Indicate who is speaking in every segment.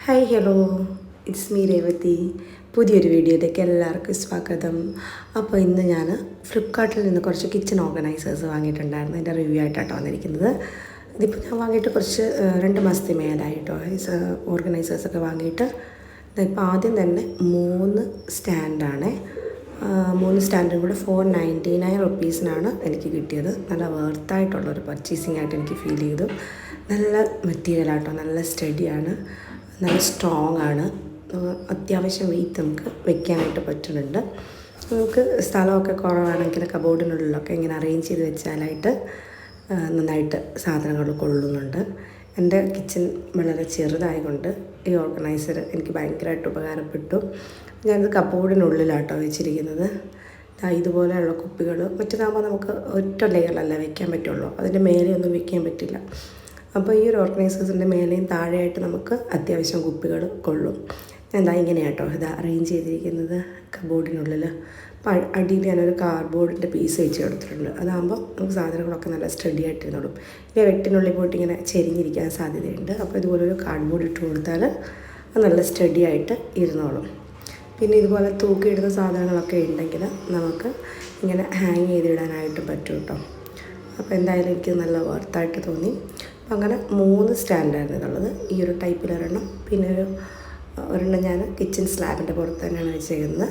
Speaker 1: Hi hello, it's me Revathi. പുതിയൊരു വീഡിയോയിലേക്ക് എല്ലാവർക്കും സ്വാഗതം. അപ്പോൾ ഇന്ന് ഞാൻ ഫ്ലിപ്കാർട്ടിൽ നിന്ന് കുറച്ച് കിച്ചൺ ഓർഗനൈസേഴ്സ് വാങ്ങിയിട്ടുണ്ടായിരുന്നു. എൻ്റെ റിവ്യൂ ആയിട്ടാണ് വന്നിരിക്കുന്നത്. ഇതിപ്പോൾ ഞാൻ വാങ്ങിയിട്ട് കുറച്ച് 2 മാസത്തെ മേലായിട്ടോ ഓർഗനൈസേഴ്സൊക്കെ വാങ്ങിയിട്ട്. ഇപ്പോൾ ആദ്യം തന്നെ 3 സ്റ്റാൻഡാണ്. 3 സ്റ്റാൻഡും കൂടെ 499 റുപ്പീസിനാണ് എനിക്ക് കിട്ടിയത്. നല്ല വേർത്തായിട്ടുള്ളൊരു പർച്ചേസിംഗ് ആയിട്ട് എനിക്ക് ഫീൽ ചെയ്തു. നല്ല മെറ്റീരിയലാട്ടോ, നല്ല സ്റ്റഡിയാണ്, നല്ല സ്ട്രോങ് ആണ്. അത്യാവശ്യം വെയിറ്റ് നമുക്ക് വെക്കാനായിട്ട് പറ്റുന്നുണ്ട്. നമുക്ക് സ്ഥലമൊക്കെ കുറവാണെങ്കിൽ കബോർഡിനുള്ളിലൊക്കെ ഇങ്ങനെ അറേഞ്ച് ചെയ്ത് വെച്ചാലായിട്ട് നന്നായിട്ട് സാധനങ്ങൾ കൊള്ളുന്നുണ്ട്. എൻ്റെ കിച്ചൺ വളരെ ചെറുതായതുകൊണ്ട് ഈ ഓർഗനൈസർ എനിക്ക് ഭയങ്കരമായിട്ട് ഉപകാരപ്പെട്ടു. ഞാനിത് കബോർഡിനുള്ളിലാട്ടോ വെച്ചിരിക്കുന്നത്. ഇതുപോലെയുള്ള കുപ്പികൾ മറ്റേതാകുമ്പോൾ നമുക്ക് ഒറ്റ ലെയറിലല്ല വെക്കാൻ പറ്റുള്ളൂ, അതിൻ്റെ മേലെ ഒന്നും വെക്കാൻ പറ്റില്ല. അപ്പോൾ ഈ ഒരു ഓർഗനൈസേഴ്സിൻ്റെ മേലെയും താഴെയായിട്ട് നമുക്ക് അത്യാവശ്യം കുപ്പികൾ കൊള്ളും. എന്താ ഇങ്ങനെയാട്ടോ ഇത് അറേഞ്ച് ചെയ്തിരിക്കുന്നത് കബോർഡിനുള്ളിൽ. അടിയിൽ ഞാനൊരു കാർഡ്ബോർഡിൻ്റെ പീസ് വെച്ച് കൊടുത്തിട്ടുണ്ട്. അതാകുമ്പോൾ നമുക്ക് സാധനങ്ങളൊക്കെ നല്ല സ്റ്റഡി ആയിട്ടിരുന്നോളും. ഇനി വെട്ടിനുള്ളിൽ പോയിട്ട് ഇങ്ങനെ ചെരിഞ്ഞിരിക്കാൻ സാധ്യതയുണ്ട്. അപ്പോൾ ഇതുപോലൊരു കാർഡ്ബോർഡ് ഇട്ട് കൊടുത്താൽ അത് നല്ല സ്റ്റഡി ആയിട്ട് ഇരുന്നോളും. പിന്നെ ഇതുപോലെ തൂക്കിയിടുന്ന സാധനങ്ങളൊക്കെ ഉണ്ടെങ്കിൽ നമുക്ക് ഇങ്ങനെ ഹാങ് ചെയ്തിടാനായിട്ട് പറ്റും കേട്ടോ. അപ്പോൾ എന്തായാലും എനിക്ക് നല്ല വർത്തായിട്ട് തോന്നി. അങ്ങനെ 3 സ്റ്റാൻഡായിരുന്നു ഇതുള്ളത്. ഈ ഒരു ടൈപ്പിൽ ഒരെണ്ണം, പിന്നെ ഒരെണ്ണം ഞാൻ കിച്ചൺ സ്ലാബിൻ്റെ പുറത്ത് തന്നെയാണ് വെച്ചിരിക്കുന്നത്.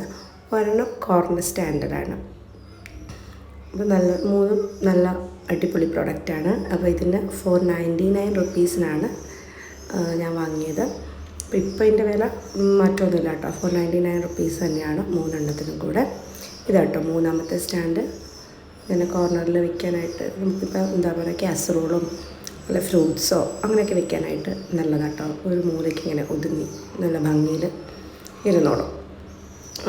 Speaker 1: ഒരെണ്ണം കോർണർ സ്റ്റാൻഡാണ്. അപ്പോൾ 3 നല്ല അടിപൊളി പ്രൊഡക്റ്റാണ്. അപ്പോൾ ഇതിന് 499 റുപ്പീസിനാണ് ഞാൻ വാങ്ങിയത്. അപ്പോൾ ഇപ്പോൾ ഇതിൻ്റെ വില മാറ്റമൊന്നുമില്ല കേട്ടോ. 499 റുപ്പീസ് തന്നെയാണ് 3 എണ്ണത്തിനും കൂടെ. ഇതാട്ടോ 3ാമത്തെ സ്റ്റാൻഡ്. ഇങ്ങനെ കോർണറിൽ വെക്കാനായിട്ട് നമുക്കിപ്പോൾ എന്താ പറയുക, കാസറോളും അല്ല ഫ്രൂട്ട്സോ അങ്ങനെയൊക്കെ വെക്കാനായിട്ട് നല്ലതാട്ടോ. ഒരു മൂലയ്ക്ക് ഇങ്ങനെ ഒതുങ്ങി നല്ല ഭംഗിയിൽ ഇരുന്നോളും.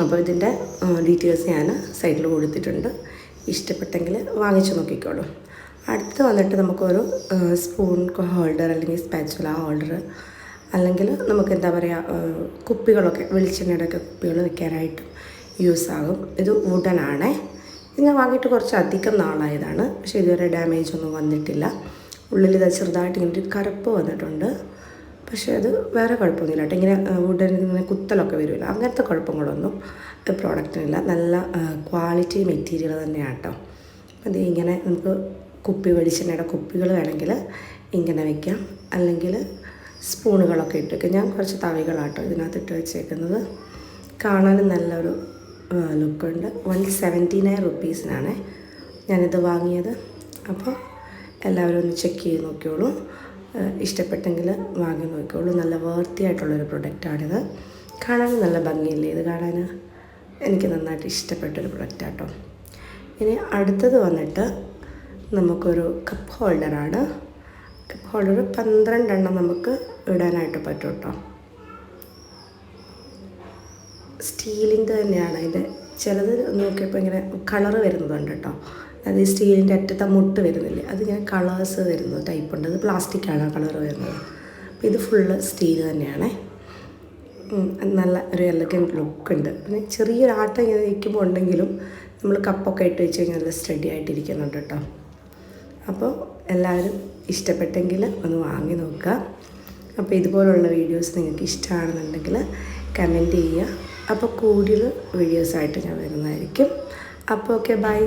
Speaker 1: അപ്പോൾ ഇതിൻ്റെ ഡീറ്റെയിൽസ് ഞാൻ സൈഡിൽ കൊടുത്തിട്ടുണ്ട്. ഇഷ്ടപ്പെട്ടെങ്കിൽ വാങ്ങിച്ചു നോക്കിക്കോളൂ. അടുത്ത് വന്നിട്ട് നമുക്കൊരു സ്പൂൺ ഹോൾഡർ അല്ലെങ്കിൽ സ്പാച്ചുല ഹോൾഡർ, അല്ലെങ്കിൽ നമുക്ക് എന്താ പറയുക, കുപ്പികളൊക്കെ വെളിച്ചെണ്ണയുടെ ഒക്കെ കുപ്പികൾ വെക്കാനായിട്ട് യൂസാകും. ഇത് വുഡനാണേ. ഇത് ഞാൻ വാങ്ങിയിട്ട് കുറച്ച് അധികം നാളായതാണ്, പക്ഷേ ഇതുവരെ ഡാമേജ് ഒന്നും വന്നിട്ടില്ല. ഉള്ളിൽ ഇത് ചെറുതായിട്ട് ഇങ്ങനെ കറുപ്പ് വന്നിട്ടുണ്ട്, പക്ഷേ അത് വേറെ കുഴപ്പമൊന്നുമില്ല കേട്ടോ. ഇങ്ങനെ വുഡൻ ഇങ്ങനെ കുത്തലൊക്കെ വരുമല്ലോ, അങ്ങനത്തെ കുഴപ്പങ്ങളൊന്നും പ്രോഡക്റ്റിനില്ല. നല്ല ക്വാളിറ്റി മെറ്റീരിയൽ തന്നെയാണ് കേട്ടോ. അത് ഇങ്ങനെ നമുക്ക് വെളിച്ചെണ്ണയുടെ കുപ്പികൾ വേണമെങ്കിൽ ഇങ്ങനെ വയ്ക്കാം, അല്ലെങ്കിൽ സ്പൂണുകളൊക്കെ ഇട്ട് വയ്ക്കാം. ഞാൻ കുറച്ച് തവികളാട്ടോ ഇതിനകത്ത് ഇട്ട് വെച്ചേക്കുന്നത്. കാണാനും നല്ലൊരു ലുക്കുണ്ട്. 179 റുപ്പീസിനാണ് ഞാനിത് വാങ്ങിയത്. അപ്പോൾ എല്ലാവരും ഒന്ന് ചെക്ക് ചെയ്ത് നോക്കിയോളൂ. ഇഷ്ടപ്പെട്ടെങ്കിൽ വാങ്ങി നോക്കിയോളൂ. നല്ല വേർത്തിയായിട്ടുള്ളൊരു പ്രൊഡക്റ്റാണിത്. കാണാൻ നല്ല ഭംഗിയില്ലേ ഇത് കാണാൻ? എനിക്ക് നന്നായിട്ട് ഇഷ്ടപ്പെട്ടൊരു പ്രൊഡക്റ്റാട്ടോ. ഇനി അടുത്തത് വന്നിട്ട് നമുക്കൊരു കപ്പ് ഹോൾഡറാണ്. കപ്പ് ഹോൾഡർ 12 എണ്ണം നമുക്ക് ഇടാനായിട്ട് പറ്റും കേട്ടോ. സ്റ്റീലിൻ്റെ തന്നെയാണ്. അതിൻ്റെ ചിലത് നോക്കിയപ്പോൾ ഇങ്ങനെ കളറ് വരുന്നതുണ്ട് കേട്ടോ. അത് സ്റ്റീലിൻ്റെ അറ്റത്തെ മുട്ട് വരുന്നില്ലേ, അതിങ്ങനെ കളേഴ്സ് വരുന്നത് ടൈപ്പുണ്ട്. അത് പ്ലാസ്റ്റിക്കാണ് കളർ വരുന്നത്. അപ്പോൾ ഇത് ഫുള്ള് സ്റ്റീൽ തന്നെയാണേ. നല്ല ഒരു എലഗൻറ്റ് ലുക്കുണ്ട്. പിന്നെ ചെറിയൊരു ആട്ടം ഇങ്ങനെ നിൽക്കുമ്പോൾ ഉണ്ടെങ്കിലും നമ്മൾ കപ്പൊക്കെ ഇട്ട് വെച്ച് കഴിഞ്ഞാൽ നല്ല സ്റ്റഡി ആയിട്ടിരിക്കുന്നുണ്ട് കേട്ടോ. അപ്പോൾ എല്ലാവരും ഇഷ്ടപ്പെട്ടെങ്കിൽ ഒന്ന് വാങ്ങി നോക്കുക. അപ്പോൾ ഇതുപോലുള്ള വീഡിയോസ് നിങ്ങൾക്ക് ഇഷ്ടമാണെന്നുണ്ടെങ്കിൽ കമൻറ്റ് ചെയ്യുക. അപ്പോൾ കൂടുതൽ വീഡിയോസായിട്ട് ഞാൻ വരുന്നതായിരിക്കും. അപ്പോൾ ഓക്കെ, ബൈ.